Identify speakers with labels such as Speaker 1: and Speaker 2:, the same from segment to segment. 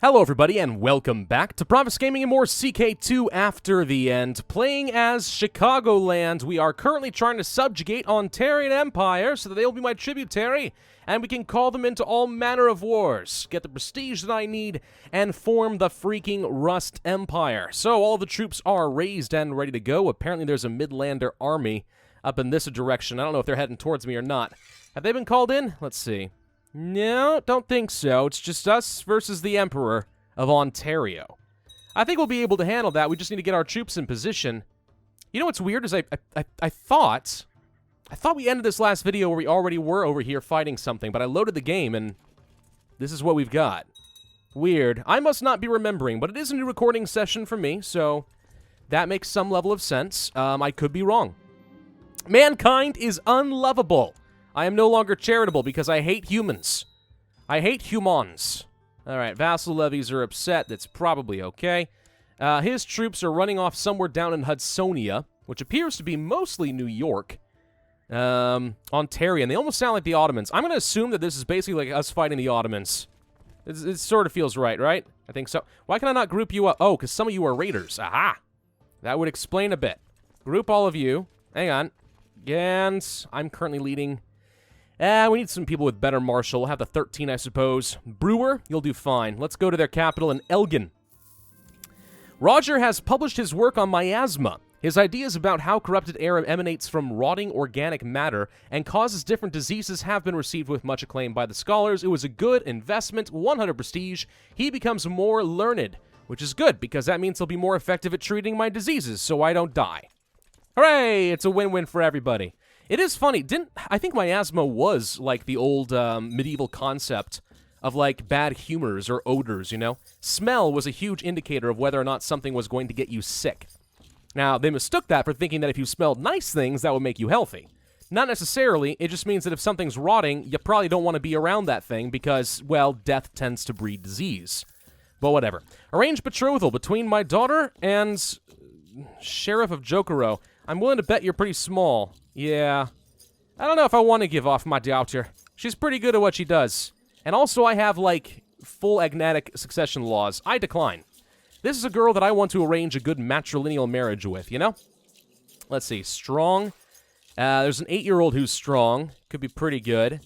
Speaker 1: Hello everybody and welcome back to Pravus Gaming and more CK2 After the End. Playing as Chicagoland, we are currently trying to subjugate Ontarian Empire so that they will be my tributary, and we can call them into all manner of wars, get the prestige that I need, and form the freaking Rust Empire. So all the troops are raised and ready to go. Apparently there's a Midlander army up in this direction. I don't know if they're heading towards me or not. Have they been called in? Let's see. No, don't think so. It's just us versus the Emperor of Ontario. I think we'll be able to handle that. We just need to get our troops in position. You know what's weird is I thought we ended this last video where we already were over here fighting something, but I loaded the game and this is what we've got. Weird. I must not be remembering, but it is a new recording session for me, so that makes some level of sense. I could be wrong. Mankind is unlovable. I am no longer charitable because I hate humans. I hate humans. Alright, vassal levies are upset. That's probably okay. His troops are running off somewhere down in Hudsonia, which appears to be mostly New York. Ontario, and they almost sound like the Ottomans. I'm going to assume that this is basically like us fighting the Ottomans. It sort of feels right, right? I think so. Why can I not group you up? Oh, because some of you are raiders. Aha! That would explain a bit. Group all of you. Hang on. Gans, I'm currently leading... we need some people with better martial. We'll have the 13, I suppose. Brewer, you'll do fine. Let's go to their capital in Elgin. Roger has published his work on miasma. His ideas about how corrupted air emanates from rotting organic matter and causes different diseases have been received with much acclaim by the scholars. It was a good investment, 100 prestige. He becomes more learned, which is good because that means he'll be more effective at treating my diseases so I don't die. Hooray! It's a win-win for everybody. It is funny, I think miasma was like the old medieval concept of like bad humors or odors, you know? Smell was a huge indicator of whether or not something was going to get you sick. Now, they mistook that for thinking that if you smelled nice things, that would make you healthy. Not necessarily, it just means that if something's rotting, you probably don't want to be around that thing because, well, death tends to breed disease. But whatever. Arranged betrothal between my daughter and Sheriff of Jokero. I'm willing to bet you're pretty small. Yeah. I don't know if I want to give off my daughter. She's pretty good at what she does. And also I have, like, full agnatic succession laws. I decline. This is a girl that I want to arrange a good matrilineal marriage with, you know? Let's see. Strong. There's an 8-year-old who's strong. Could be pretty good.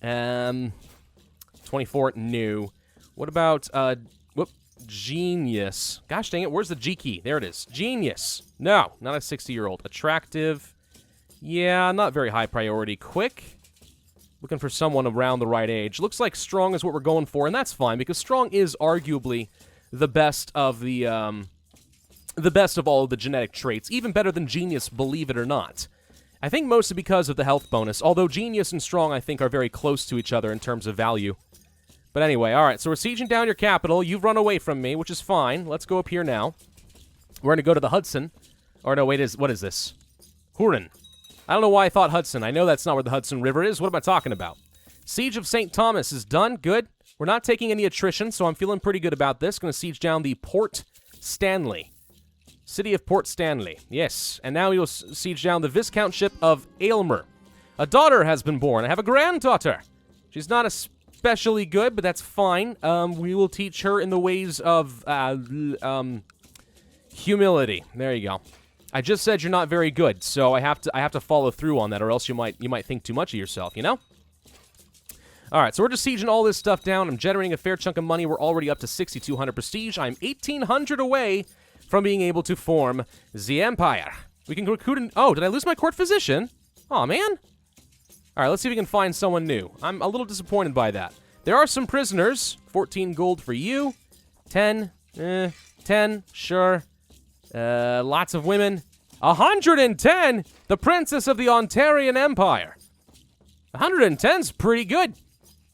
Speaker 1: 24, new. What about, genius. Gosh dang it, where's the G key? There it is. Genius. No, not a 60-year-old. Attractive. Yeah, not very high priority. Quick. Looking for someone around the right age. Looks like strong is what we're going for, and that's fine, because strong is arguably the best of the best of all of the genetic traits. Even better than genius, believe it or not. I think mostly because of the health bonus, although genius and strong, I think, are very close to each other in terms of value. But anyway, alright, so we're sieging down your capital. You've run away from me, which is fine. Let's go up here now. We're going to go to the Hudson. Or no, wait, what is this? Huron. I don't know why I thought Hudson. I know that's not where the Hudson River is. What am I talking about? Siege of St. Thomas is done. Good. We're not taking any attrition, so I'm feeling pretty good about this. Going to siege down the Port Stanley. City of Port Stanley. Yes. And now we will siege down the Viscountship of Aylmer. A daughter has been born. I have a granddaughter. She's not especially good, but that's fine. We will teach her in the ways of humility. There you go. I just said you're not very good, so I have to follow through on that, or else you might think too much of yourself, you know? All right, so we're just sieging all this stuff down. I'm generating a fair chunk of money. We're already up to 6,200 prestige. I'm 1,800 away from being able to form the Empire. We can recruit oh, did I lose my court physician? Aw, man. All right, let's see if we can find someone new. I'm a little disappointed by that. There are some prisoners. 14 gold for you. 10, 10, sure. Lots of women. 110! The Princess of the Ontarian Empire. 110's pretty good.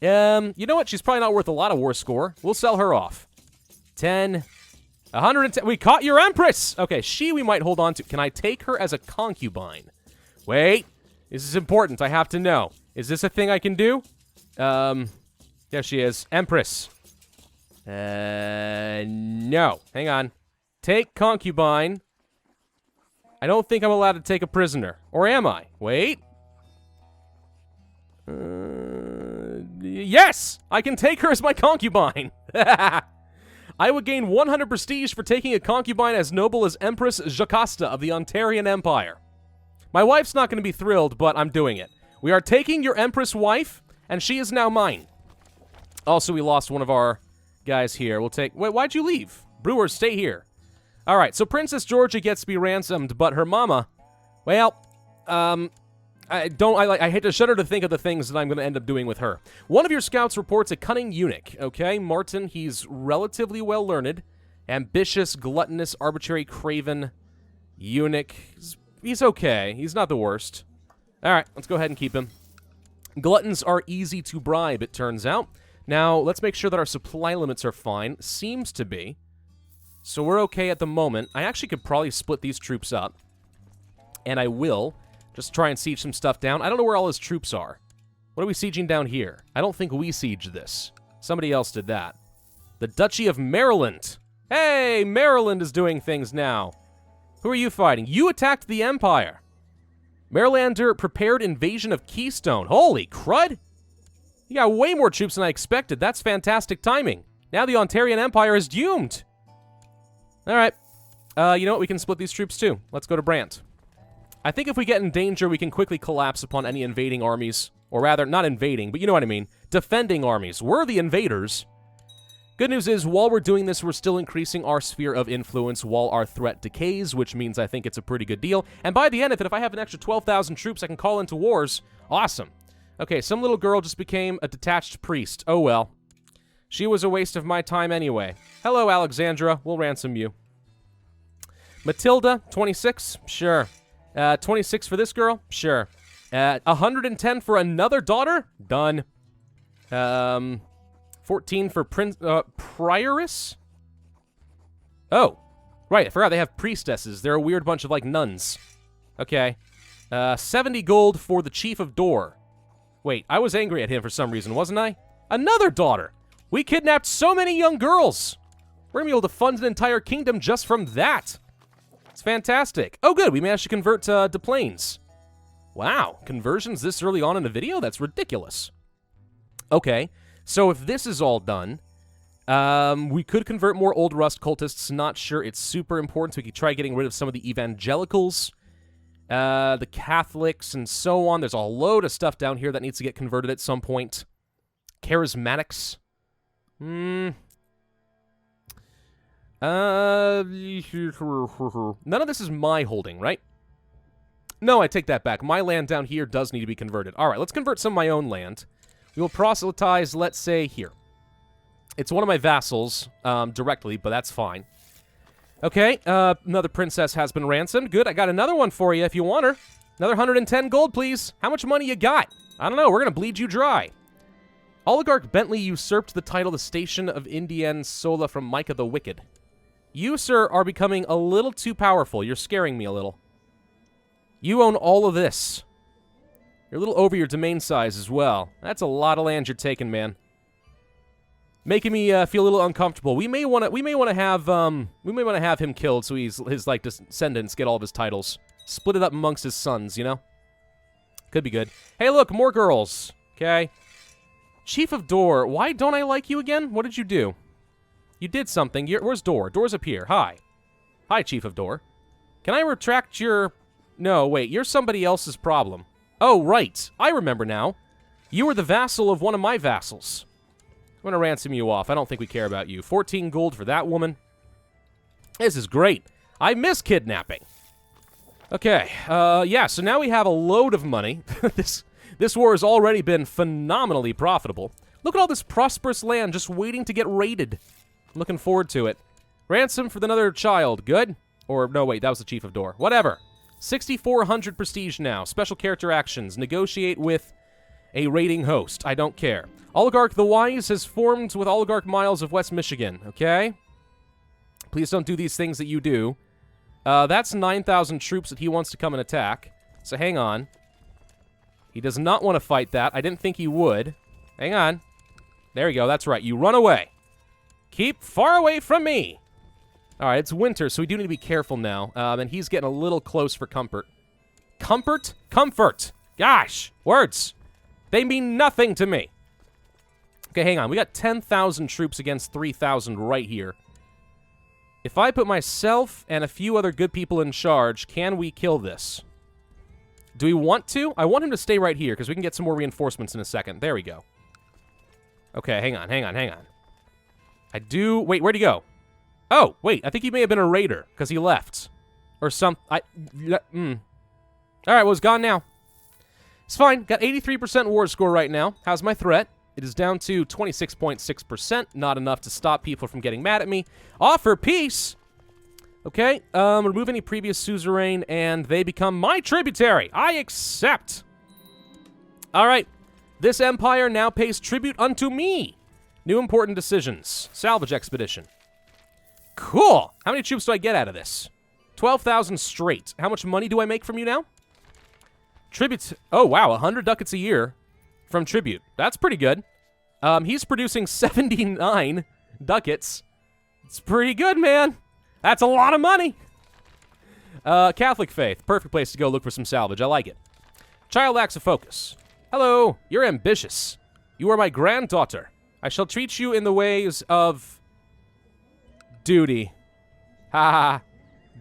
Speaker 1: You know what? She's probably not worth a lot of war score. We'll sell her off. 10. 110. We caught your Empress! Okay, we might hold on to. Can I take her as a concubine? Wait. This is important. I have to know. Is this a thing I can do? There she is. Empress. No. Hang on. Take concubine. I don't think I'm allowed to take a prisoner. Or am I? Wait. Yes! I can take her as my concubine. I would gain 100 prestige for taking a concubine as noble as Empress Jocasta of the Ontarian Empire. My wife's not going to be thrilled, but I'm doing it. We are taking your Empress wife, and she is now mine. Also, we lost one of our guys here. We'll take... Wait, why'd you leave? Brewers, stay here. All right, so Princess Georgia gets to be ransomed, but her mama... Well, I hate to shudder to think of the things that I'm going to end up doing with her. One of your scouts reports a cunning eunuch, okay? Martin, he's relatively well-learned. Ambitious, gluttonous, arbitrary, craven eunuch. He's okay. He's not the worst. All right, let's go ahead and keep him. Gluttons are easy to bribe, it turns out. Now, let's make sure that our supply limits are fine. Seems to be. So we're okay at the moment. I actually could probably split these troops up. And I will. Just try and siege some stuff down. I don't know where all his troops are. What are we sieging down here? I don't think we sieged this. Somebody else did that. The Duchy of Maryland. Hey, Maryland is doing things now. Who are you fighting? You attacked the Empire. Marylander prepared invasion of Keystone. Holy crud. You got way more troops than I expected. That's fantastic timing. Now the Ontarian Empire is doomed. All right. You know what? We can split these troops too. Let's go to Brant. I think if we get in danger, we can quickly collapse upon any invading armies. Or rather, not invading, but you know what I mean. Defending armies. We're the invaders. Good news is, while we're doing this, we're still increasing our sphere of influence while our threat decays, which means I think it's a pretty good deal. And by the end of it, if I have an extra 12,000 troops I can call into wars, awesome. Okay, some little girl just became a detached priest. Oh well. She was a waste of my time anyway. Hello, Alexandra. We'll ransom you. Matilda, 26? Sure. 26 for this girl? Sure. 110 for another daughter? Done. 14 for Prioress? Oh. Right, I forgot they have priestesses. They're a weird bunch of, like, nuns. Okay. 70 gold for the Chief of Door. Wait, I was angry at him for some reason, wasn't I? Another daughter! We kidnapped so many young girls! We're gonna be able to fund an entire kingdom just from that! It's fantastic. Oh good, we managed to convert to planes. Wow, conversions this early on in the video? That's ridiculous. Okay, so if this is all done, we could convert more Old Rust cultists. Not sure it's super important, so we could try getting rid of some of the evangelicals. The Catholics and so on. There's a load of stuff down here that needs to get converted at some point. Charismatics. None of this is my holding, right? No, I take that back. My land down here does need to be converted. All right, let's convert some of my own land. We will proselytize, let's say, here. It's one of my vassals directly, but that's fine. Okay, another princess has been ransomed. Good, I got another one for you if you want her. Another 110 gold, please. How much money you got? I don't know, we're gonna bleed you dry. Oligarch Bentley usurped the title the Station of Indian Sola from Micah the Wicked. You, sir, are becoming a little too powerful. You're scaring me a little. You own all of this. You're a little over your domain size as well. That's a lot of land you're taking, man. Making me feel a little uncomfortable. We may want to have him killed so his like descendants get all of his titles. Split it up amongst his sons, you know? Could be good. Hey, look, more girls. Okay. Chief of Door, why don't I like you again? What did you do? You did something. Where's Door? Door's up here. Hi. Hi, Chief of Door. Can I retract your... No, wait, you're somebody else's problem. Oh, right. I remember now. You were the vassal of one of my vassals. I'm gonna ransom you off. I don't think we care about you. 14 gold for that woman. This is great. I miss kidnapping. Okay, yeah, so now we have a load of money. This war has already been phenomenally profitable. Look at all this prosperous land just waiting to get raided. I'm looking forward to it. Ransom for another child. Good? Or, no, wait, that was the Chief of Door. Whatever. 6,400 prestige now. Special character actions. Negotiate with a raiding host. I don't care. Oligarch the Wise has formed with Oligarch Miles of West Michigan. Okay? Please don't do these things that you do. That's 9,000 troops that he wants to come and attack. So hang on. He does not want to fight that. I didn't think he would. Hang on. There you go. That's right. You run away. Keep far away from me. All right, it's winter, so we do need to be careful now. And he's getting a little close for comfort. Comfort? Comfort. Gosh, words. They mean nothing to me. Okay, hang on. We got 10,000 troops against 3,000 right here. If I put myself and a few other good people in charge, can we kill this? Do we want to? I want him to stay right here, because we can get some more reinforcements in a second. There we go. Okay, hang on. I do... Wait, where'd he go? Oh, wait, I think he may have been a raider, because he left. Or some... Alright, well, he's gone now. It's fine. Got 83% war score right now. How's my threat? It is down to 26.6%. Not enough to stop people from getting mad at me. Offer peace! Okay, remove any previous suzerain, and they become my tributary. I accept. Alright, this empire now pays tribute unto me. New important decisions. Salvage expedition. Cool! How many troops do I get out of this? 12,000 straight. How much money do I make from you now? Tribute. Oh, wow, 100 ducats a year from tribute. That's pretty good. He's producing 79 ducats. It's pretty good, man. That's a lot of money. Catholic faith. Perfect place to go look for some salvage. I like it. Child lacks a focus. Hello. You're ambitious. You are my granddaughter. I shall treat you in the ways of... duty. Ha ha.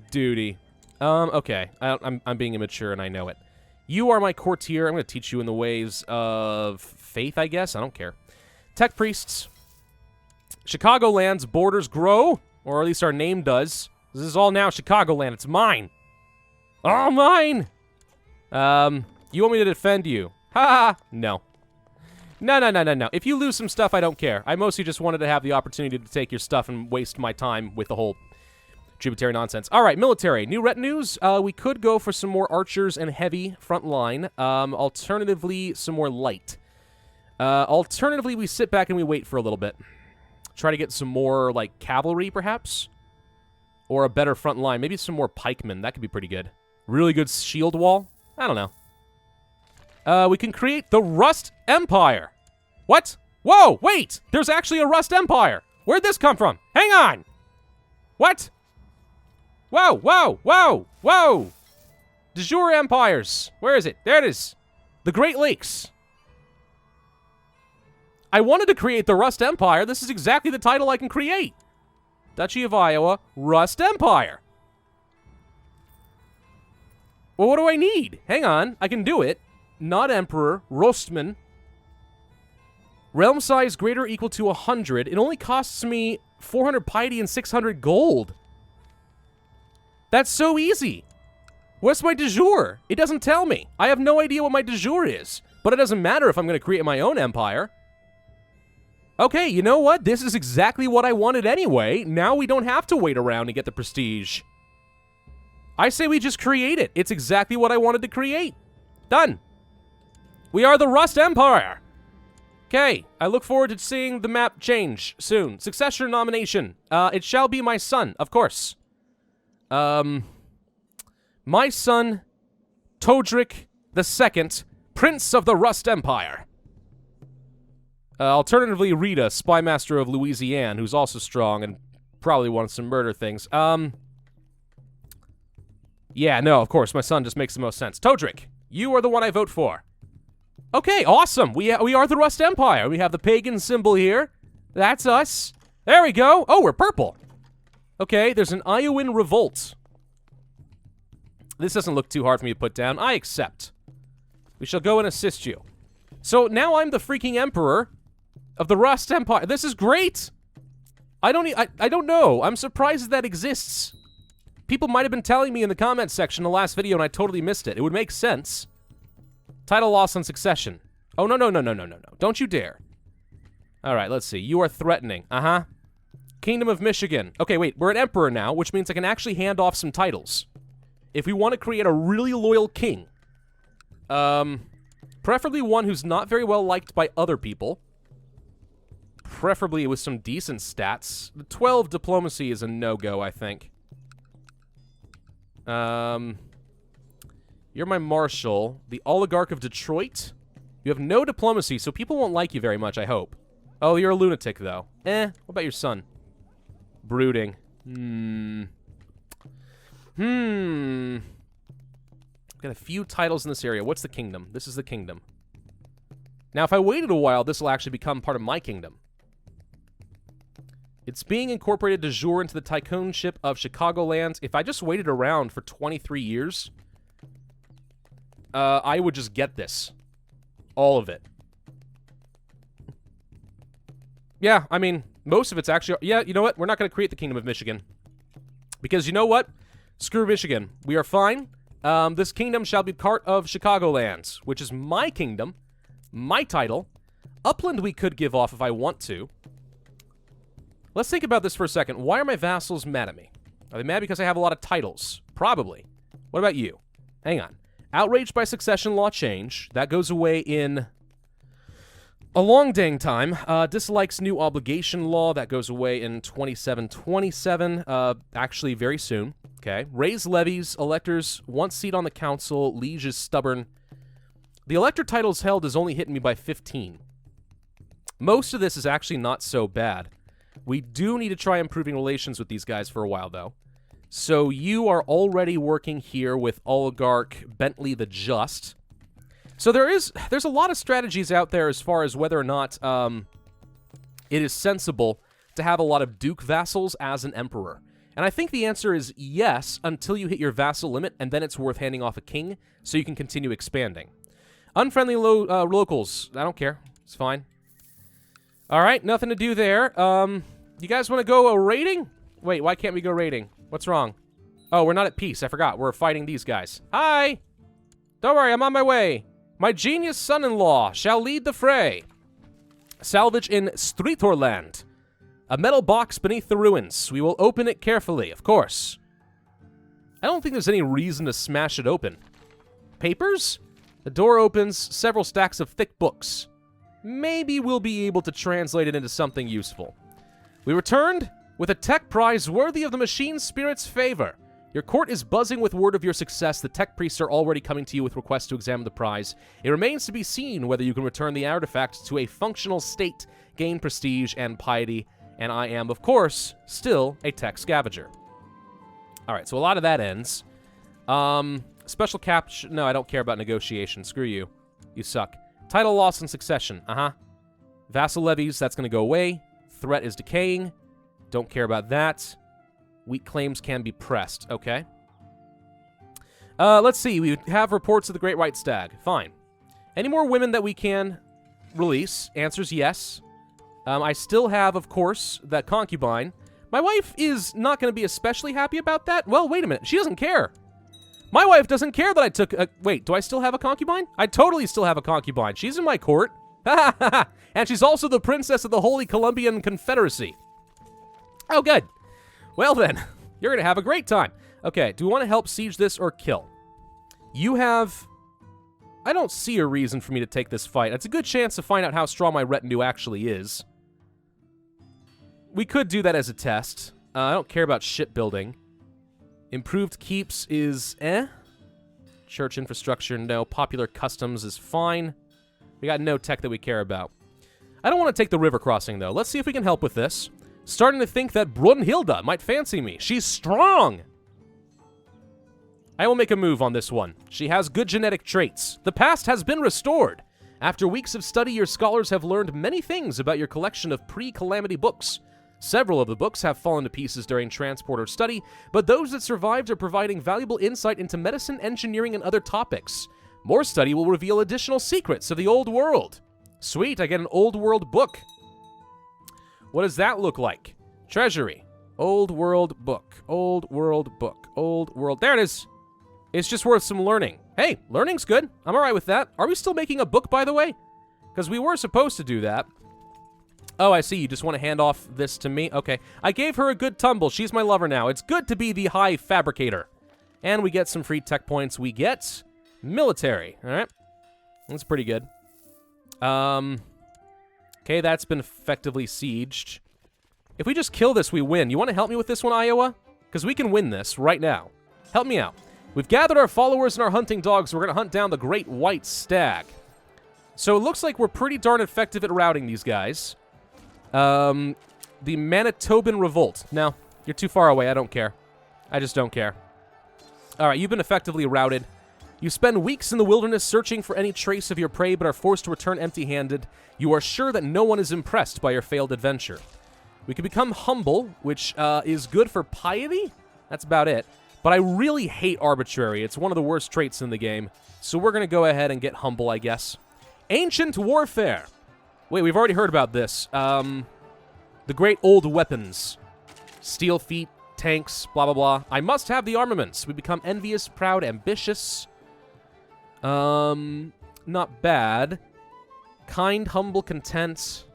Speaker 1: Duty. Okay. I'm being immature and I know it. You are my courtier. I'm going to teach you in the ways of faith, I guess. I don't care. Tech priests. Chicagoland's borders grow, or at least our name does. This is all now Chicagoland. It's mine. All mine. You want me to defend you? Ha! No. No. If you lose some stuff, I don't care. I mostly just wanted to have the opportunity to take your stuff and waste my time with the whole tributary nonsense. All right, military. New retinues. We could go for some more archers and heavy front line. Alternatively, some more light. Alternatively, we sit back and we wait for a little bit. Try to get some more, like, cavalry, perhaps? Or a better front line. Maybe some more pikemen. That could be pretty good. Really good shield wall? I don't know. We can create the Rust Empire. What? Whoa, wait! There's actually a Rust Empire! Where'd this come from? Hang on! What? Whoa! De jure empires. Where is it? There it is. The Great Lakes. I wanted to create the Rust Empire. This is exactly the title I can create. Duchy of Iowa, Rust Empire. Well, what do I need? Hang on. I can do it. Not Emperor. Rostman. Realm size greater or equal to 100. It only costs me 400 piety and 600 gold. That's so easy. What's my de jure? It doesn't tell me. I have no idea what my de jure is. But it doesn't matter if I'm going to create my own empire. Okay, you know what? This is exactly what I wanted anyway. Now we don't have to wait around to get the prestige. I say we just create it. It's exactly what I wanted to create. Done. We are the Rust Empire. Okay, I look forward to seeing the map change soon. Successor nomination. It shall be my son, of course. My son, Todrick II, Prince of the Rust Empire. Alternatively, Rita, Spymaster of Louisiana, who's also strong and probably wants to murder things. Yeah, no, of course, my son just makes the most sense. Todrick, you are the one I vote for. Okay, awesome. We are the Rust Empire. We have the pagan symbol here. That's us. There we go. Oh, we're purple. Okay, there's an Iowan revolt. This doesn't look too hard for me to put down. I accept. We shall go and assist you. So now I'm the freaking emperor of the Rust Empire. This is great. I don't know. I'm surprised that exists. People might have been telling me in the comments section in the last video and I totally missed it. It would make sense. Title loss on succession. Oh, no. Don't you dare. All right, let's see. You are threatening. Uh-huh. Kingdom of Michigan. Okay, wait. We're an emperor now, which means I can actually hand off some titles. If we want to create a really loyal king. Preferably one who's not very well liked by other people. Preferably with some decent stats. The 12 diplomacy is a no-go, I think. You're my marshal. The oligarch of Detroit. You have no diplomacy, so people won't like you very much, I hope. Oh, you're a lunatic, though. What about your son? Brooding. Got a few titles in this area. What's the kingdom? This is the kingdom. Now, if I waited a while, this will actually become part of my kingdom. It's being incorporated de jure into the tycoonship of Chicagoland. If I just waited around for 23 years, I would just get this. All of it. Yeah, I mean, most of it's actually... Yeah, you know what? We're not going to create the Kingdom of Michigan. Because you know what? Screw Michigan. We are fine. This kingdom shall be part of Chicagoland, which is my kingdom, my title. Upland we could give off if I want to. Let's think about this for a second. Why are my vassals mad at me? Are they mad because I have a lot of titles? Probably. What about you? Hang on. Outraged by succession law change. That goes away in a long dang time. Dislikes new obligation law. That goes away in 2727. Actually, very soon. Okay. Raise levies. Electors. One seat on the council. Liege is stubborn. The elector titles held is only hitting me by 15. Most of this is actually not so bad. We do need to try improving relations with these guys for a while, though. So you are already working here with Oligarch Bentley the Just. So there's a lot of strategies out there as far as whether or not it is sensible to have a lot of duke vassals as an emperor. And I think the answer is yes, until you hit your vassal limit, and then it's worth handing off a king so you can continue expanding. Unfriendly locals. I don't care. It's fine. All right, nothing to do there. You guys want to go raiding? Wait, why can't we go raiding? What's wrong? Oh, we're not at peace. I forgot. We're fighting these guys. Hi! Don't worry, I'm on my way. My genius son-in-law shall lead the fray. Salvage in Streetorland. A metal box beneath the ruins. We will open it carefully, of course. I don't think there's any reason to smash it open. Papers? The door opens. Several stacks of thick books. Maybe we'll be able to translate it into something useful. We returned with a tech prize worthy of the machine spirit's favor. Your court is buzzing with word of your success. The tech priests are already coming to you with requests to examine the prize. It remains to be seen whether you can return the artifact to a functional state, gain prestige and piety, and I am, of course, still a tech scavenger. All right, so a lot of that ends. Special capture... No, I don't care about negotiation. Screw you. You suck. Title loss and succession. Vassal levies, that's going to go away. Threat is decaying. Don't care about that. Weak claims can be pressed. Okay. Let's see. We have reports of the Great White Stag. Fine. Any more women that we can release? Answer's yes. I still have, of course, that concubine. My wife is not going to be especially happy about that. Well, wait a minute. She doesn't care. My wife doesn't care that I took... wait, do I still have a concubine? I totally still have a concubine. She's in my court. And she's also the princess of the Holy Columbian Confederacy. Oh, good. Well, then. You're going to have a great time. Okay, do we want to help siege this or kill? You have... I don't see a reason for me to take this fight. It's a good chance to find out how strong my retinue actually is. We could do that as a test. I don't care about shipbuilding. Improved keeps is Church infrastructure, no. Popular customs is fine. We got no tech that we care about. I don't want to take the river crossing, though. Let's see if we can help with this. Starting to think that Brunhilde might fancy me. She's strong! I will make a move on this one. She has good genetic traits. The past has been restored. After weeks of study, your scholars have learned many things about your collection of pre-calamity books. Several of the books have fallen to pieces during transport or study, but those that survived are providing valuable insight into medicine, engineering, and other topics. More study will reveal additional secrets of the old world. Sweet, I get an old world book. What does that look like? Treasury. Old world book. Old world book. Old world... There it is! It's just worth some learning. Hey, learning's good. I'm alright with that. Are we still making a book, by the way? Because we were supposed to do that. Oh, I see. You just want to hand off this to me? Okay. I gave her a good tumble. She's my lover now. It's good to be the high fabricator. And we get some free tech points. We get military. All right. That's pretty good. Okay, that's been effectively sieged. If we just kill this, we win. You want to help me with this one, Iowa? Because we can win this right now. Help me out. We've gathered our followers and our hunting dogs. We're going to hunt down the Great White Stag. So it looks like we're pretty darn effective at routing these guys. The Manitoban Revolt. No, you're too far away. I don't care. I just don't care. All right, you've been effectively routed. You spend weeks in the wilderness searching for any trace of your prey, but are forced to return empty-handed. You are sure that no one is impressed by your failed adventure. We could become humble, which is good for piety. That's about it. But I really hate arbitrary. It's one of the worst traits in the game. So we're going to go ahead and get humble, I guess. Ancient warfare. Wait, we've already heard about this. The great old weapons. Steel feet, tanks, blah, blah, blah. I must have the armaments. We become envious, proud, ambitious. Not bad. Kind, humble, content.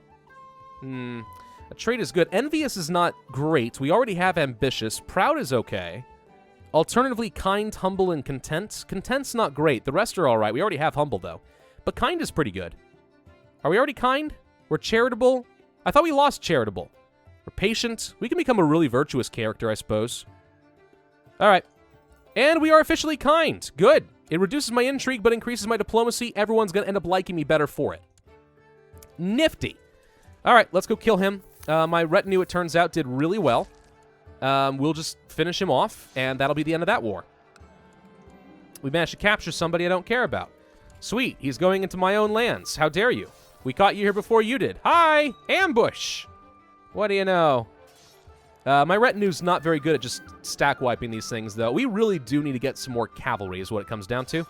Speaker 1: A trait is good. Envious is not great. We already have ambitious. Proud is okay. Alternatively, kind, humble, and content. Content's not great. The rest are all right. We already have humble, though. But kind is pretty good. Are we already kind? We're charitable? I thought we lost charitable. We're patient. We can become a really virtuous character, I suppose. All right. And we are officially kind. Good. It reduces my intrigue, but increases my diplomacy. Everyone's going to end up liking me better for it. Nifty. All right, let's go kill him. My retinue, it turns out, did really well. We'll just finish him off, and that'll be the end of that war. We managed to capture somebody I don't care about. Sweet, he's going into my own lands. How dare you? We caught you here before you did. Hi! Ambush! What do you know? My retinue's not very good at just stack wiping these things, though. We really do need to get some more cavalry, is what it comes down to.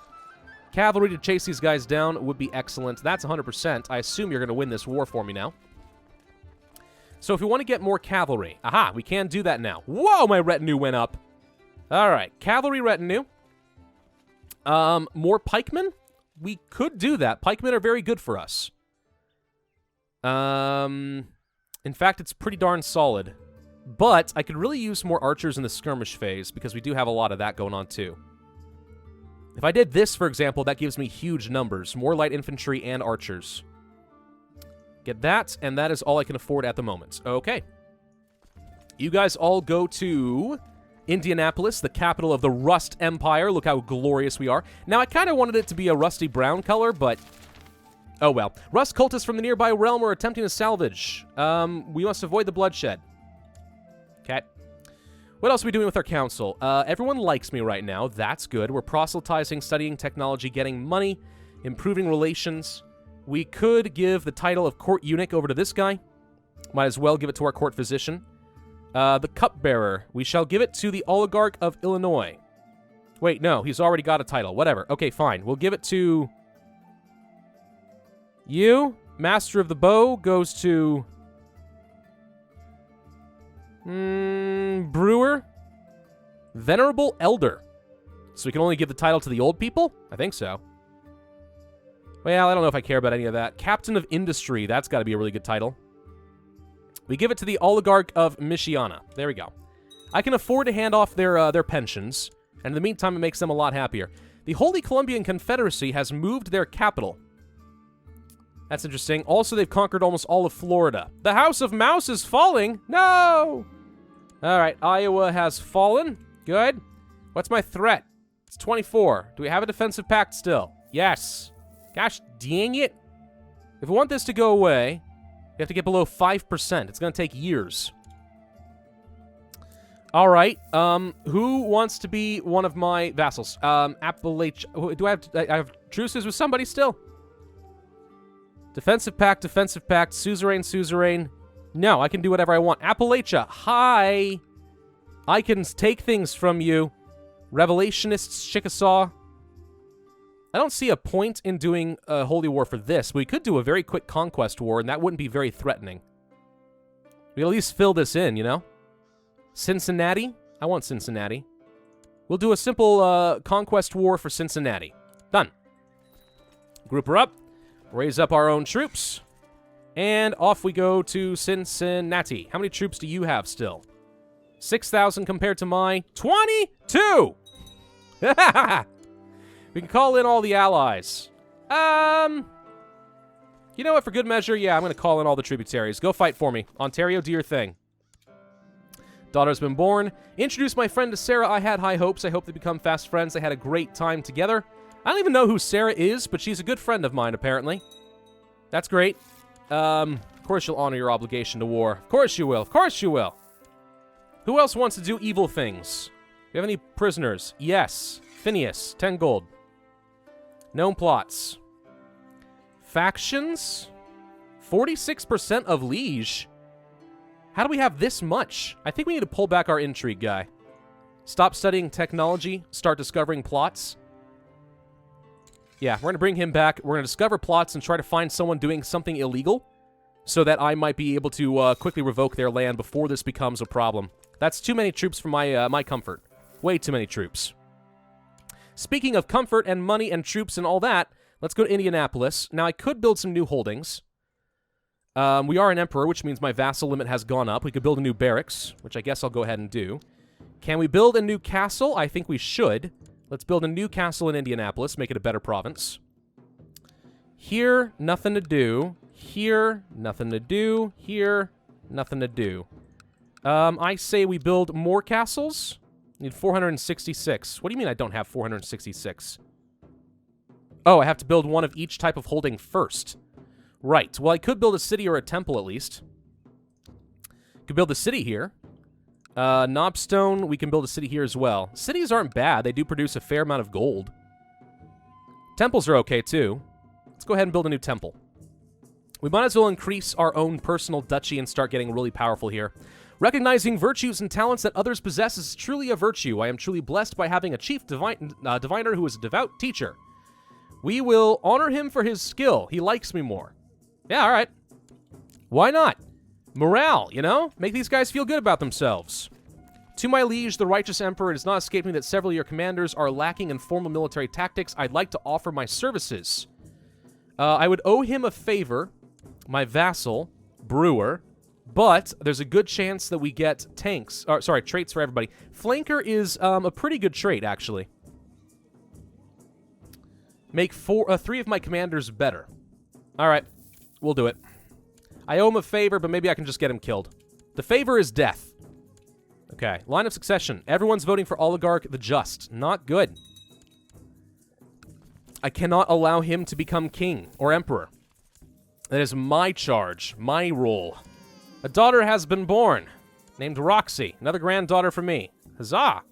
Speaker 1: Cavalry to chase these guys down would be excellent. That's 100%. I assume you're going to win this war for me now. So if we want to get more cavalry... Aha, we can do that now. Whoa, my retinue went up. All right, cavalry retinue. More pikemen? We could do that. Pikemen are very good for us. In fact, it's pretty darn solid. But I could really use more archers in the skirmish phase, because we do have a lot of that going on, too. If I did this, for example, that gives me huge numbers. More light infantry and archers. Get that, and that is all I can afford at the moment. Okay. You guys all go to Indianapolis, the capital of the Rust Empire. Look how glorious we are. Now, I kind of wanted it to be a rusty brown color, but... oh, well. Rust cultists from the nearby realm are attempting to salvage. We must avoid the bloodshed. Okay. What else are we doing with our council? Everyone likes me right now. That's good. We're proselytizing, studying technology, getting money, improving relations. We could give the title of court eunuch over to this guy. Might as well give it to our court physician. The cupbearer. We shall give it to the oligarch of Illinois. Wait, no. He's already got a title. Whatever. Okay, fine. We'll give it to... you. Master of the bow goes to... brewer? Venerable elder. So we can only give the title to the old people? I think so. Well, I don't know if I care about any of that. Captain of industry. That's got to be a really good title. We give it to the oligarch of Michiana. There we go. I can afford to hand off their pensions, and in the meantime, it makes them a lot happier. The Holy Columbian Confederacy has moved their capital. That's interesting. Also, they've conquered almost all of Florida. The House of Mouse is falling. No! All right, Iowa has fallen. Good. What's my threat? It's 24. Do we have a defensive pact still? Yes. Gosh dang it. If we want this to go away, we have to get below 5%. It's going to take years. All right. Who wants to be one of my vassals? Appalachia. Do I have truces with somebody still? Defensive pact, suzerain. No, I can do whatever I want. Appalachia, hi. I can take things from you. Revolutionists, Chickasaw. I don't see a point in doing a holy war for this. We could do a very quick conquest war, and that wouldn't be very threatening. We at least fill this in, you know? Cincinnati? I want Cincinnati. We'll do a simple conquest war for Cincinnati. Done. Group her up. Raise up our own troops. And off we go to Cincinnati. How many troops do you have still? 6,000 compared to my 22! We can call in all the allies. You know what, for good measure, yeah, I'm going to call in all the tributaries. Go fight for me. Ontario, do your thing. Daughter's been born. Introduced my friend to Sarah. I had high hopes. I hope they become fast friends. They had a great time together. I don't even know who Sarah is, but she's a good friend of mine, apparently. That's great. Of course you'll honor your obligation to war. Of course you will. Of course you will. Who else wants to do evil things? Do you have any prisoners? Yes. Phineas, 10 gold. Known plots. Factions? 46% of liege. How do we have this much? I think we need to pull back our intrigue guy. Stop studying technology. Start discovering plots. Yeah, we're going to bring him back. We're going to discover plots and try to find someone doing something illegal so that I might be able to quickly revoke their land before this becomes a problem. That's too many troops for my comfort. Way too many troops. Speaking of comfort and money and troops and all that, let's go to Indianapolis. Now, I could build some new holdings. We are an emperor, which means my vassal limit has gone up. We could build a new barracks, which I guess I'll go ahead and do. Can we build a new castle? I think we should. Let's build a new castle in Indianapolis, make it a better province. Here, nothing to do. Here, nothing to do. Here, nothing to do. I say we build more castles. Need 466. What do you mean I don't have 466? Oh, I have to build one of each type of holding first. Right. Well, I could build a city or a temple at least. Could build a city here. Knobstone, we can build a city here as well. Cities aren't bad. They do produce a fair amount of gold. Temples are okay, too. Let's go ahead and build a new temple. We might as well increase our own personal duchy and start getting really powerful here. Recognizing virtues and talents that others possess is truly a virtue. I am truly blessed by having a chief diviner who is a devout teacher. We will honor him for his skill. He likes me more. Yeah, all right. Why not? Morale, you know? Make these guys feel good about themselves. To my liege, the righteous emperor, it has not escaped me that several of your commanders are lacking in formal military tactics. I'd like to offer my services. I would owe him a favor, my vassal, Brewer, but there's a good chance that we get traits for everybody. Flanker is a pretty good trait, actually. Make 3 of my commanders better. All right, we'll do it. I owe him a favor, but maybe I can just get him killed. The favor is death. Okay, line of succession. Everyone's voting for Oligarch the Just. Not good. I cannot allow him to become king or emperor. That is my charge, my role. A daughter has been born, named Roxy. Another granddaughter for me. Huzzah!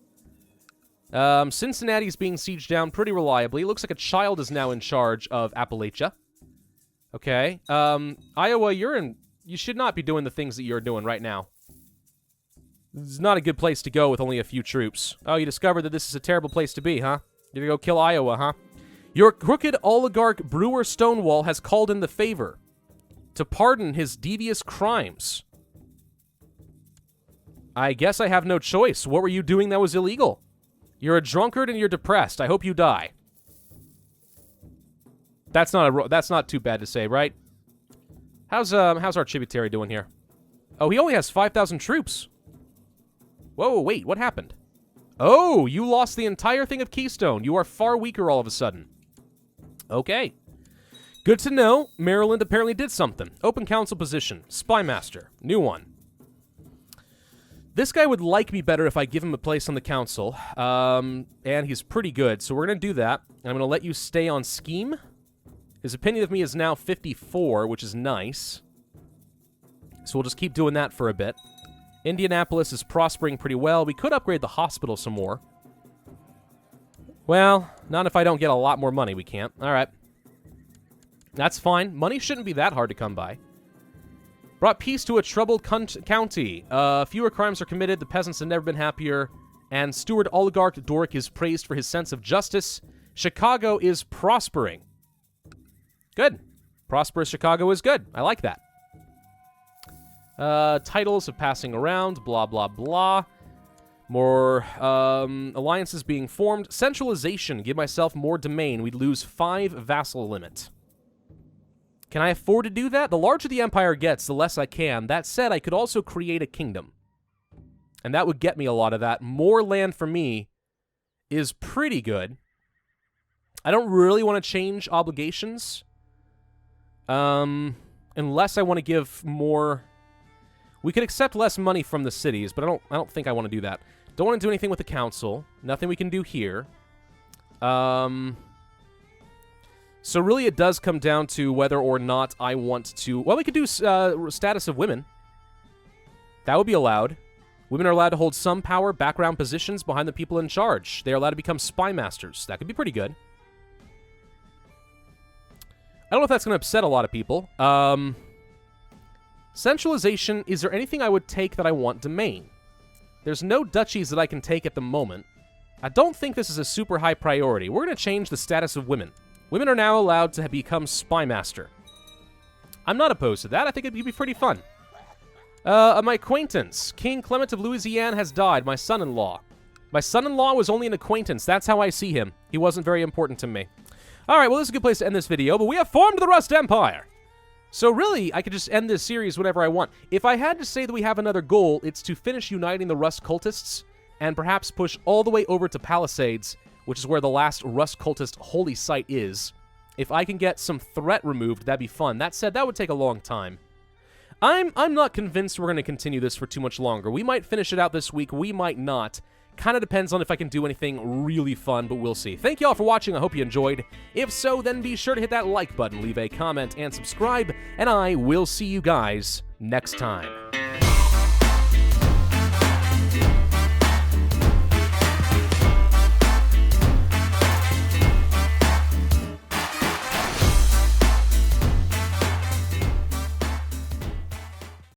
Speaker 1: Cincinnati's being sieged down pretty reliably. Looks like a child is now in charge of Appalachia. Okay. Iowa, you should not be doing the things that you're doing right now. This is not a good place to go with only a few troops. Oh, you discovered that this is a terrible place to be, huh? You're gonna go kill Iowa, huh? Your crooked oligarch Brewer Stonewall has called in the favor to pardon his devious crimes. I guess I have no choice. What were you doing that was illegal? You're a drunkard and you're depressed. I hope you die. That's not too bad to say, right? How's our tributary doing here? Oh, he only has 5,000 troops. Whoa, wait, what happened? Oh, you lost the entire thing of Keystone. You are far weaker all of a sudden. Okay. Good to know. Maryland apparently did something. Open council position. Spy master. New one. This guy would like me better if I give him a place on the council. And he's pretty good, so we're going to do that. I'm going to let you stay on scheme. His opinion of me is now 54, which is nice. So we'll just keep doing that for a bit. Indianapolis is prospering pretty well. We could upgrade the hospital some more. Well, not if I don't get a lot more money. We can't. All right. That's fine. Money shouldn't be that hard to come by. Brought peace to a troubled county. Fewer crimes are committed. The peasants have never been happier. And Steward Oligarch Doric is praised for his sense of justice. Chicago is prospering. Good. Prosperous Chicago is good. I like that. Titles of passing around. Blah, blah, blah. More alliances being formed. Centralization. Give myself more domain. We'd lose 5 vassal limit. Can I afford to do that? The larger the empire gets, the less I can. That said, I could also create a kingdom. And that would get me a lot of that. More land for me is pretty good. I don't really want to change obligations. Unless I want to give more... We could accept less money from the cities, but I don't think I want to do that. Don't want to do anything with the council. Nothing we can do here. So really it does come down to whether or not I want to... Well, we could do status of women. That would be allowed. Women are allowed to hold some power, background positions behind the people in charge. They are allowed to become spy masters. That could be pretty good. I don't know if that's going to upset a lot of people. Centralization, is there anything I would take that I want domain? There's no duchies that I can take at the moment. I don't think this is a super high priority. We're going to change the status of women. Women are now allowed to become spy master. I'm not opposed to that. I think it'd be pretty fun. My acquaintance, King Clement of Louisiana, has died. My son-in-law. My son-in-law was only an acquaintance. That's how I see him. He wasn't very important to me. All right, well, this is a good place to end this video, but we have formed the Rust Empire. So really, I could just end this series whenever I want. If I had to say that we have another goal, it's to finish uniting the Rust cultists and perhaps push all the way over to Palisades, which is where the last Rust cultist holy site is. If I can get some threat removed, that'd be fun. That said, that would take a long time. I'm not convinced we're going to continue this for too much longer. We might finish it out this week, we might not. Kind of depends on if I can do anything really fun, but we'll see. Thank you all for watching. I hope you enjoyed. If so, then be sure to hit that like button, leave a comment, and subscribe, and I will see you guys next time.